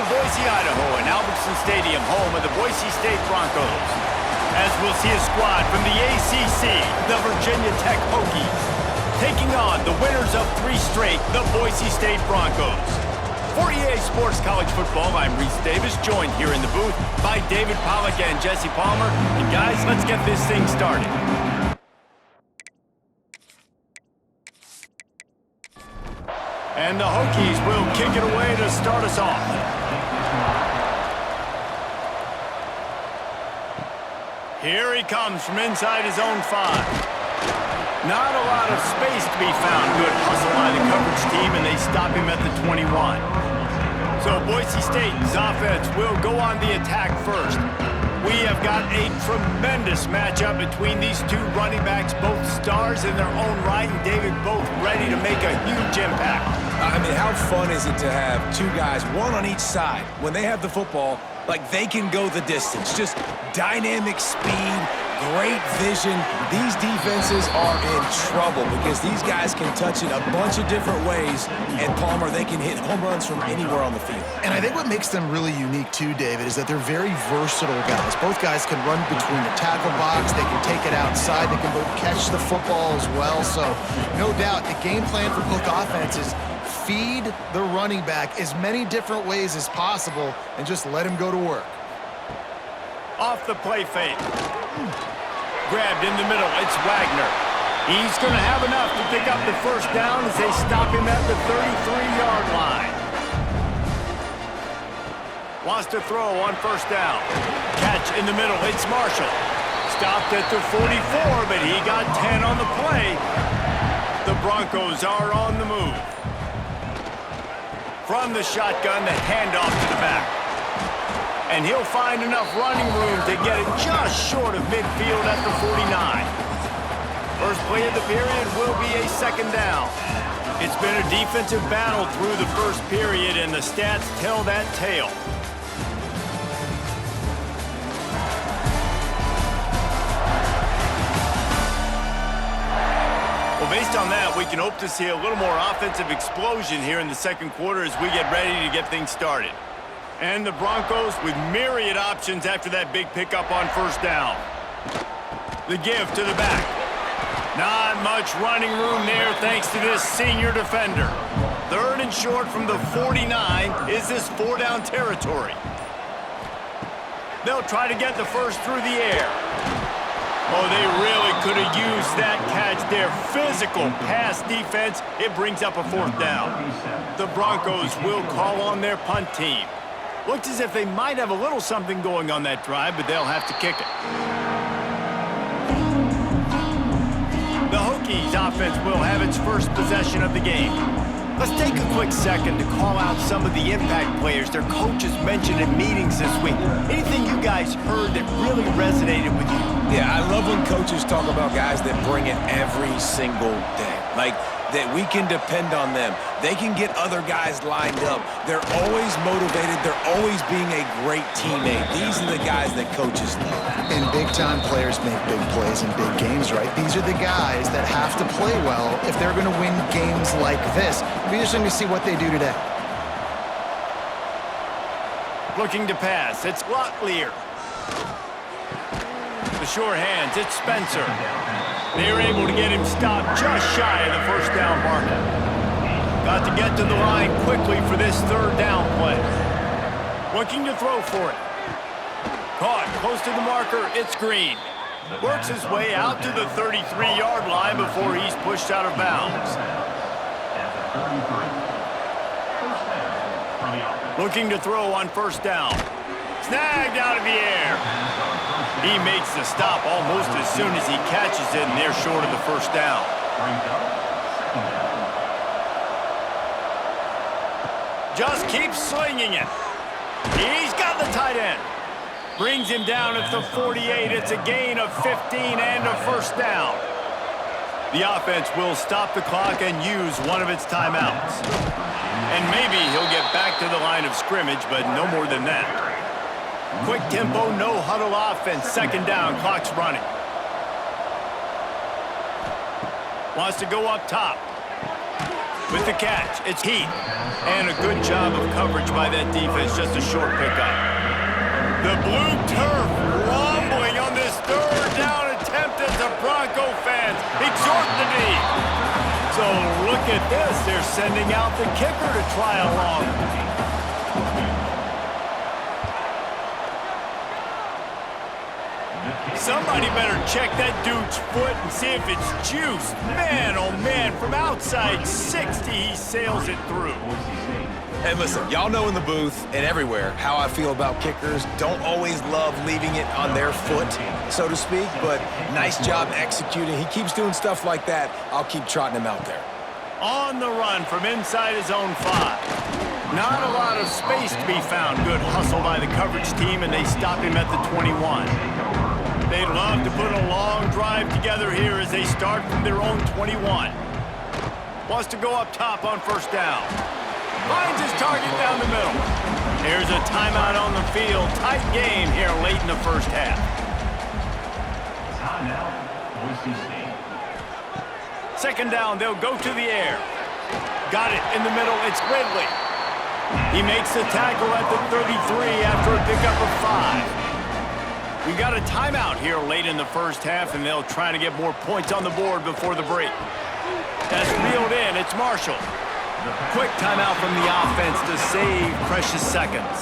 Boise, Idaho, and Albertson Stadium, home of the Boise State Broncos. As we'll see a squad from the ACC, the Virginia Tech Hokies, taking on the winners of 3 straight, the Boise State Broncos. For EA Sports College Football, I'm Reese Davis, joined here in the booth by David Pollack and Jesse Palmer. And guys, let's get this thing started. And the Hokies will kick it away to start us off. Here he comes from inside his own 5. Not a lot of space to be found. Good hustle by the coverage team, and they stop him at the 21. So Boise State's offense will go on the attack first. We have got a tremendous matchup between these 2 running backs, both stars in their own right, and David, both ready to make a huge impact. I mean, how fun is it to have 2 guys, 1 on each side, when they have the football, like they can go the distance. Just dynamic speed, great vision. These defenses are in trouble because these guys can touch it a bunch of different ways, and Palmer, they can hit home runs from anywhere on the field. And I think what makes them really unique too, David, is that they're very versatile guys. Both guys can run between the tackle box, they can take it outside, they can both catch the football as well. So no doubt the game plan for both offenses, feed the running back as many different ways as possible and just let him go to work. Off the play fake. Grabbed in the middle, it's Wagner. He's going to have enough to pick up the first down as they stop him at the 33-yard line. Wants to throw on first down. Catch in the middle, it's Marshall. Stopped at the 44, but he got 10 on the play. The Broncos are on the move. From the shotgun, the handoff to the back. And he'll find enough running room to get it just short of midfield at the 49. First play of the period will be a second down. It's been a defensive battle through the first period, and the stats tell that tale. Well, based on that, we can hope to see a little more offensive explosion here in the second quarter as we get ready to get things started. And the Broncos with myriad options after that big pickup on first down. The give to the back. Not much running room there thanks to this senior defender. 3rd and short from the 49. Is this 4-down territory? They'll try to get the first through the air. Oh, they really could have used that catch there. Physical pass defense. It brings up a 4th down. The Broncos will call on their punt team. Looks as if they might have a little something going on that drive, but they'll have to kick it. The Hokies offense will have its first possession of the game. Let's take a quick second to call out some of the impact players their coaches mentioned in meetings this week. Anything you guys heard that really resonated with you? Yeah, I love when coaches talk about guys that bring it every single day. Like, that we can depend on them. They can get other guys lined up. They're always motivated. They're always being a great teammate. These are the guys that coaches love. And big-time players make big plays in big games, right? These are the guys that have to play well if they're going to win games like this. It'll be interesting to see what they do today. Looking to pass, it's Locklear. The sure hands, it's Spencer. They were able to get him stopped just shy of the first down marker. Got to get to the line quickly for this 3rd down play. Looking to throw for it. Caught close to the marker, it's Green. Works his way out to the 33-yard line before he's pushed out of bounds. Looking to throw on first down. Snagged out of the air. He makes the stop almost as soon as he catches it, and they're short of the first down. Just keeps slinging it. He's got the tight end. Brings him down at the 48. It's a gain of 15 and a first down. The offense will stop the clock and use one of its timeouts. And maybe he'll get back to the line of scrimmage, but no more than that. Quick tempo, no huddle offense. 2nd down, clock's running. Wants to go up top. With the catch, it's Heath. And a good job of coverage by that defense, just a short pickup. The blue turf rumbling on this third down attempt as the Bronco fans exhort the knee. So look at this, they're sending out the kicker to try along. Somebody better check that dude's foot and see if it's juiced. Man, oh man, from outside 60, he sails it through. Hey, listen, y'all know in the booth and everywhere how I feel about kickers. Don't always love leaving it on their foot, so to speak, but nice job executing. He keeps doing stuff like that. I'll keep trotting him out there. On the run from inside his own 5. Not a lot of space to be found. Good hustle by the coverage team, and they stop him at the 21. They'd love to put a long drive together here as they start from their own 21. Wants to go up top on first down. Finds his target down the middle. Here's a timeout on the field. Tight game here late in the first half. Timeout, Boise State. Second down, they'll go to the air. Got it in the middle, it's Ridley. He makes the tackle at the 33 after a pickup of 5. We got a timeout here late in the first half, and they'll try to get more points on the board before the break. That's reeled in, it's Marshall. Quick timeout from the offense to save precious seconds.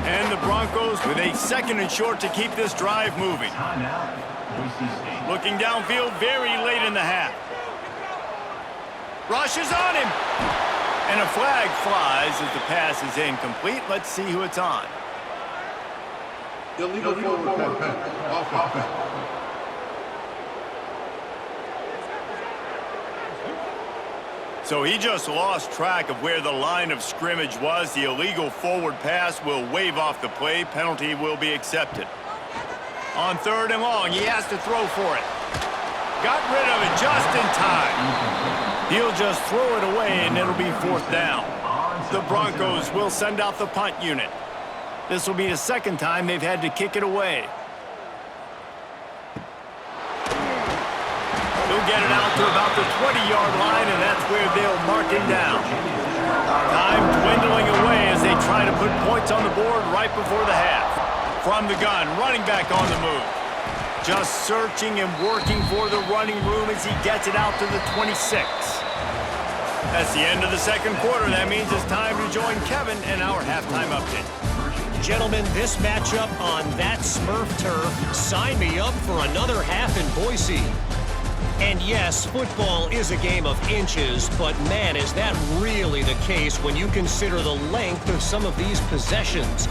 And the Broncos with a second and short to keep this drive moving. Timeout, Boise State. Looking downfield very late in the half. Rushes on him. And a flag flies as the pass is incomplete. Let's see who it's on. Illegal forward pass. Offense. So he just lost track of where the line of scrimmage was. The illegal forward pass will wave off the play. Penalty will be accepted. On third and long, he has to throw for it. Got rid of it just in time. He'll just throw it away, and it'll be fourth down. The Broncos will send out the punt unit. This will be the second time they've had to kick it away. He'll get it out to about the 20-yard line, and that's where they'll mark him down. Time dwindling away as they try to put points on the board right before the half. From the gun, running back on the move. Just searching and working for the running room as he gets it out to the 26. That's the end of the second quarter. That means it's time to join Kevin in our halftime update. Gentlemen, this matchup on that Smurf turf, sign me up for another half in Boise. And yes, football is a game of inches, but man, is that really the case when you consider the length of some of these possessions.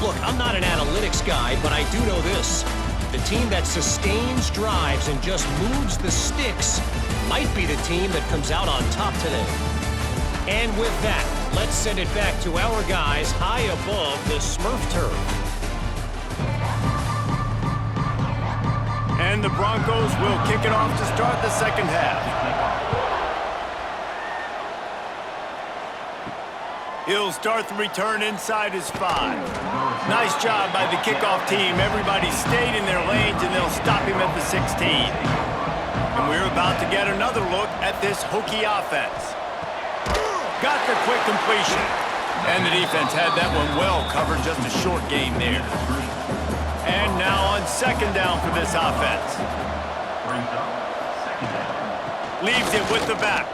Look, I'm not an analytics guy, but I do know this. The team that sustains drives and just moves the sticks might be the team that comes out on top today. And with that, let's send it back to our guys high above the Smurf turf. And the Broncos will kick it off to start the second half. He'll start the return inside his 5. Nice job by the kickoff team. Everybody stayed in their lanes, and they'll stop him at the 16. And we're about to get another look at this Hokie offense. Got the quick completion. And the defense had that one well covered, just a short gain there. And now on second down for this offense. Leaves it with the back.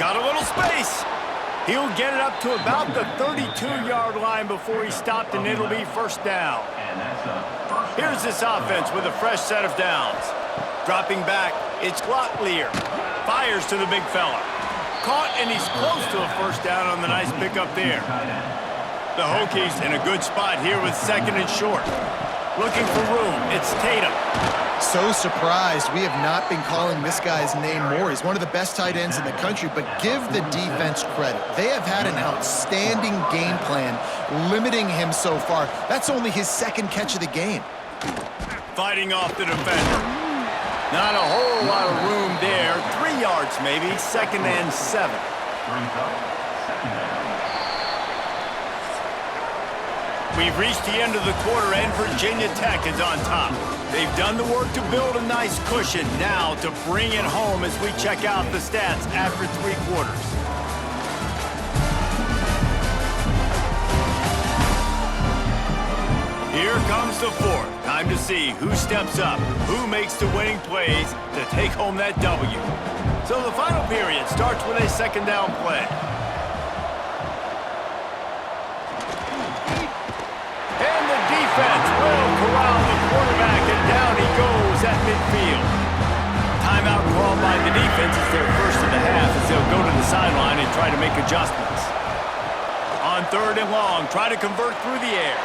Got a little space. He'll get it up to about the 32-yard line before he stopped, and it'll be first down. Here's this offense with a fresh set of downs. Dropping back, it's Glottlier. Fires to the big fella. Caught, and he's close to a first down on the nice pickup there. The Hokies in a good spot here with second and short. Looking for room, it's Tatum. So surprised we have not been calling this guy's name more. He's one of the best tight ends in the country, but give the defense credit. They have had an outstanding game plan limiting him so far. That's only his second catch of the game. Fighting off the defender. Not a whole lot of room there. 3 yards maybe, second and 7. We've reached the end of the quarter, and Virginia Tech is on top. They've done the work to build a nice cushion. Now to bring it home as we check out the stats after 3 quarters. comes the fourth. Time to see who steps up, who makes the winning plays to take home that W. So the final period starts with a second down play. And the defense will corral the quarterback, and down he goes at midfield. Timeout called by the defense is their first of the half as they'll go to the sideline and try to make adjustments. On third and long, try to convert through the air.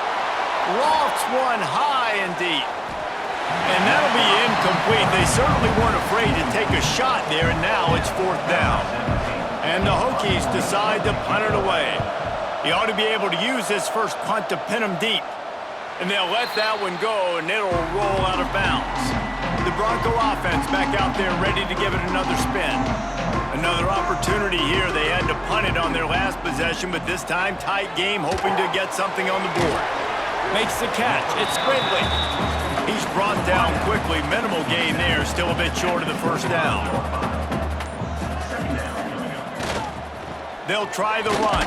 Lofts one high and deep. And that'll be incomplete. They certainly weren't afraid to take a shot there, and now it's fourth down. And the Hokies decide to punt it away. He ought to be able to use this first punt to pin him deep. And they'll let that one go, and it'll roll out of bounds. The Bronco offense back out there ready to give it another spin. Another opportunity here. They had to punt it on their last possession, but this time tight game, hoping to get something on the board. Makes the catch. It's Ridley. He's brought down quickly. Minimal gain there. Still a bit short of the first down. They'll try the run.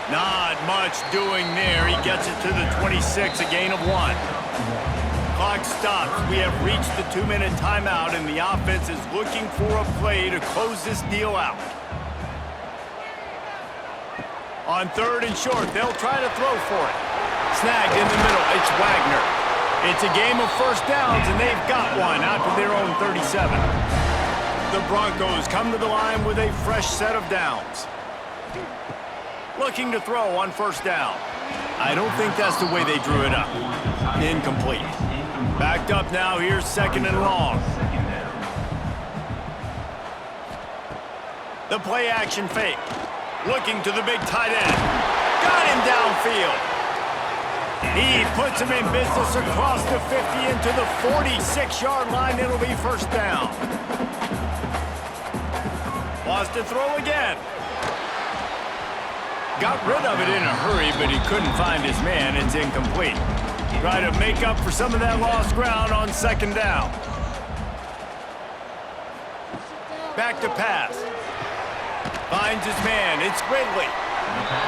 Not much doing there. He gets it to the 26, a gain of 1. Clock stops. We have reached the 2-minute timeout, and the offense is looking for a play to close this deal out. On third and short, they'll try to throw for it. Snagged in the middle. It's Wagner. It's a game of first downs, and they've got one out to their own 37. The Broncos come to the line with a fresh set of downs. Looking to throw on first down. I don't think that's the way they drew it up. Incomplete. Backed up now. Here's second and long. The play action fake. Looking to the big tight end. Got him downfield. He puts him in business across the 50 into the 46-yard line. It'll be first down. Wants to throw again. Got rid of it in a hurry, but he couldn't find his man. It's incomplete. Try to make up for some of that lost ground on second down. Back to pass. Finds his man. It's Ridley.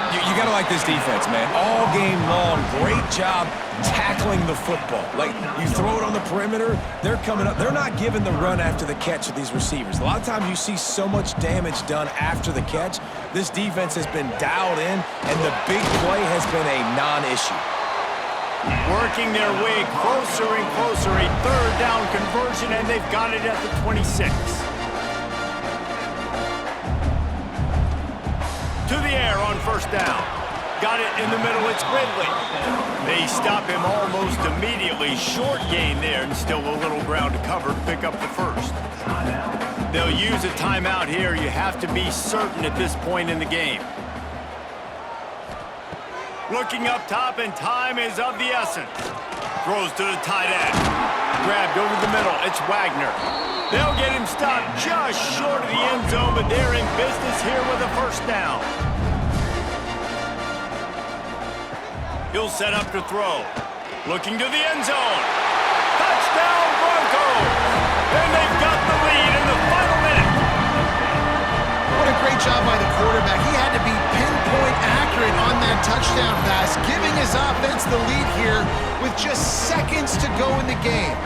You got to like this defense, man. All game long, great job tackling the football. Like, you throw it on the perimeter, they're coming up. They're not giving the run after the catch of these receivers. A lot of times you see so much damage done after the catch. This defense has been dialed in, and the big play has been a non-issue. Working their way closer and closer. A third down conversion, and they've got it at the 26. To the air on first down. Got it in the middle. It's Ridley. They stop him almost immediately. Short gain there, and still a little ground to cover to pick up the first. They'll use a timeout here. You have to be certain at this point in the game. Looking up top, and time is of the essence. Throws to the tight end. Grabbed over the middle. It's Wagner. They'll get him stopped just short of the end zone, but they're in business here with a first down. He'll set up to throw. Looking to the end zone. Touchdown, Broncos! And they've got the lead in the final minute. What a great job by the quarterback. He had to be pinpoint accurate on that touchdown pass, giving his offense the lead here with just seconds to go in the game.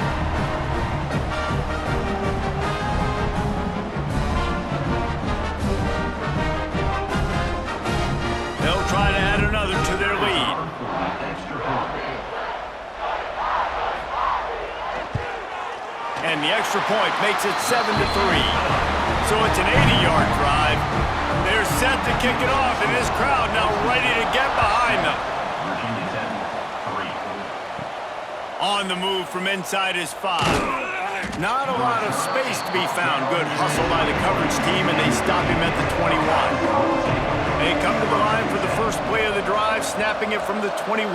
They'll try to add another to their lead. And the extra point makes it 7-3. So it's an 80-yard drive. They're set to kick it off, and this crowd now ready to get behind them. On the move from inside his 5. Not a lot of space to be found. Good hustle by the coverage team, and they stop him at the 21. They come to the line for the first play of the drive, snapping it from the 21.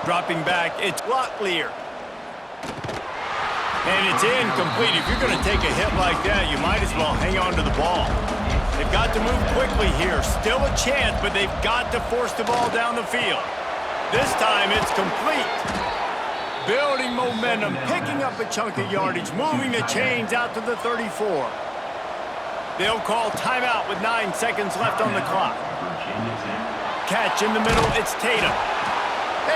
Dropping back, it's Locklear. And it's incomplete. If you're going to take a hit like that, you might as well hang on to the ball. They've got to move quickly here. Still a chance, but they've got to force the ball down the field. This time it's complete. Building momentum, picking up a chunk of yardage, moving the chains out to the 34. They'll call timeout with 9 seconds left on the clock. catch in the middle. It's Tatum.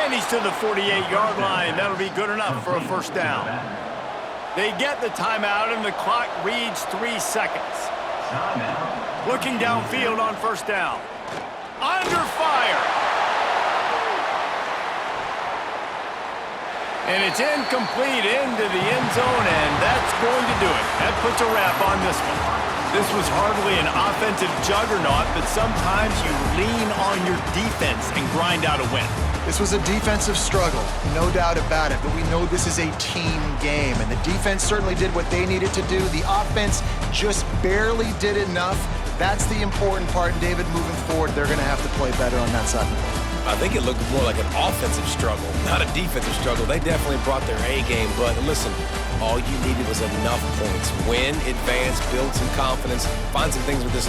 And he's to the 48-yard line. That'll be good enough for a first down. They get the timeout, and the clock reads 3 seconds. Looking downfield on first down. Under fire. And it's incomplete into the end zone, and that's going to do it. That puts a wrap on this one. This was hardly an offensive juggernaut, but sometimes you lean on your defense and grind out a win. This was a defensive struggle, no doubt about it, but we know this is a team game, and the defense certainly did what they needed to do. The offense just barely did enough. That's the important part, and David, moving forward, they're going to have to play better on that side of the ball. I think it looked more like an offensive struggle, not a defensive struggle. They definitely brought their A game, but listen, all you needed was enough points. Win, advance, build some confidence, find some things with this offense.